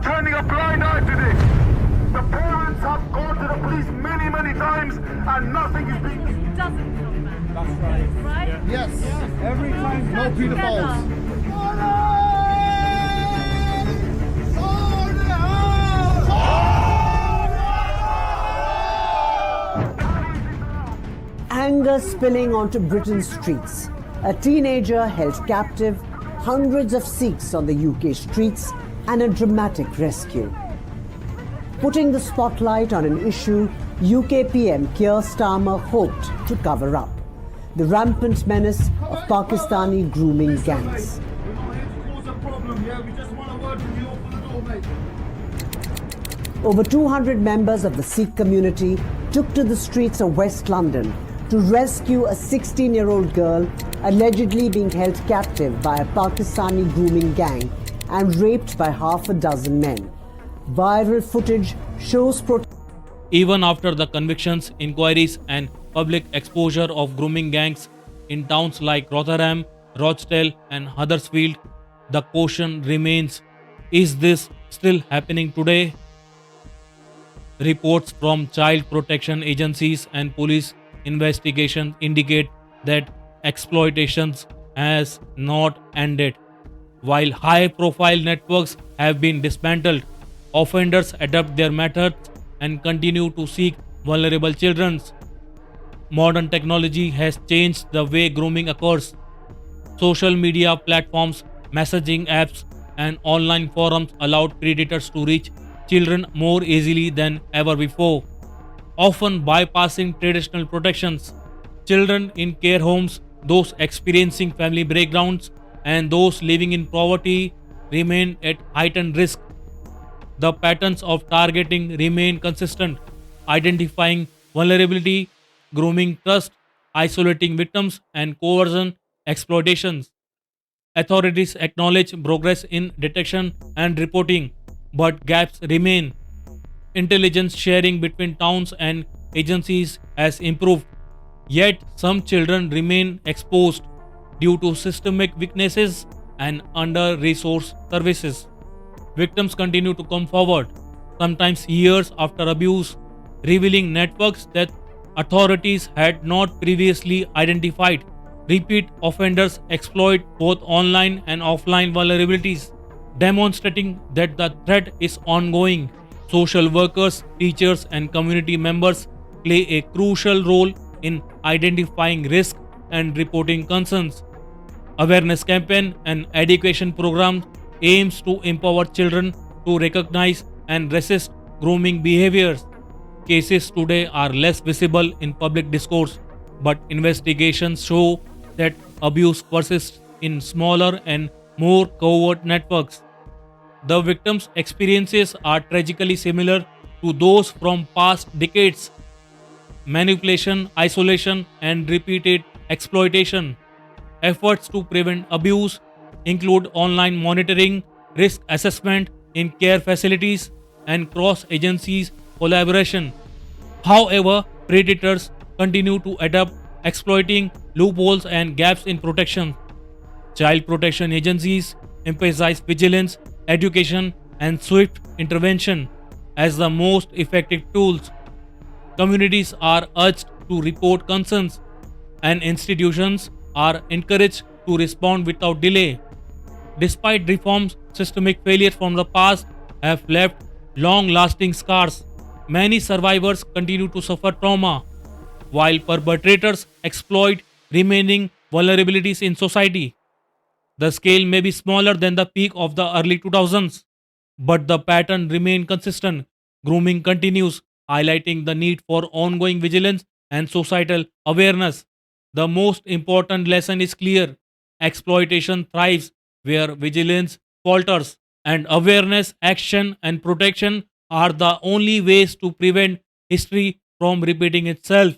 turning a blind eye to this. The parents have gone to the police many, many times and nothing is being... It doesn't feel bad. That's right. Right? Yes. Every time. No pedophiles. Anger spilling onto Britain's streets. A teenager held captive, hundreds of Sikhs on the UK streets, and a dramatic rescue. Putting the spotlight on an issue UK PM Keir Starmer hoped to cover up: the rampant menace of Pakistani grooming gangs. We're not here to cause a problem here. We just want a word from you. Open the door, mate. Over 200 members of the Sikh community took to the streets of West London to rescue a 16-year-old girl allegedly being held captive by a Pakistani grooming gang and raped by half a dozen men. Viral footage shows Even after the convictions, inquiries, and public exposure of grooming gangs in towns like Rotherham, Rochdale, and Huddersfield, the question remains: is this still happening today? Reports from child protection agencies and police investigations indicate that exploitations has not ended. While high-profile networks have been dismantled, offenders adapt their methods and continue to seek vulnerable children. Modern technology has changed the way grooming occurs. Social media platforms, messaging apps, and online forums allowed predators to reach children more easily than ever before, often bypassing traditional protections. Children in care homes, those experiencing family breakdowns, and those living in poverty remain at heightened risk. The patterns of targeting remain consistent: identifying vulnerability, grooming trust, isolating victims, and coercion exploitations. Authorities acknowledge progress in detection and reporting, but gaps remain. Intelligence sharing between towns and agencies has improved, yet some children remain exposed due to systemic weaknesses and under-resourced services. Victims continue to come forward, sometimes years after abuse, revealing networks that authorities had not previously identified. Repeat offenders exploit both online and offline vulnerabilities, demonstrating that the threat is ongoing. Social workers, teachers, and community members play a crucial role in identifying risk and reporting concerns. Awareness campaign and education programs aims to empower children to recognize and resist grooming behaviors. Cases today are less visible in public discourse, but investigations show that abuse persists in smaller and more covert networks. The victims' experiences are tragically similar to those from past decades: manipulation, isolation, and repeated exploitation. Efforts to prevent abuse include online monitoring, risk assessment in care facilities, and cross agencies collaboration. However, predators continue to adapt, exploiting loopholes and gaps in protection. Child protection agencies emphasize vigilance, education, and swift intervention as the most effective tools. Communities are urged to report concerns, and institutions are encouraged to respond without delay. Despite reforms, systemic failures from the past have left long-lasting scars. Many survivors continue to suffer trauma, while perpetrators exploit remaining vulnerabilities in society. The scale may be smaller than the peak of the early 2000s, but the pattern remains consistent. Grooming continues, highlighting the need for ongoing vigilance and societal awareness. The most important lesson is clear: exploitation thrives where vigilance falters, and awareness, action, and protection are the only ways to prevent history from repeating itself.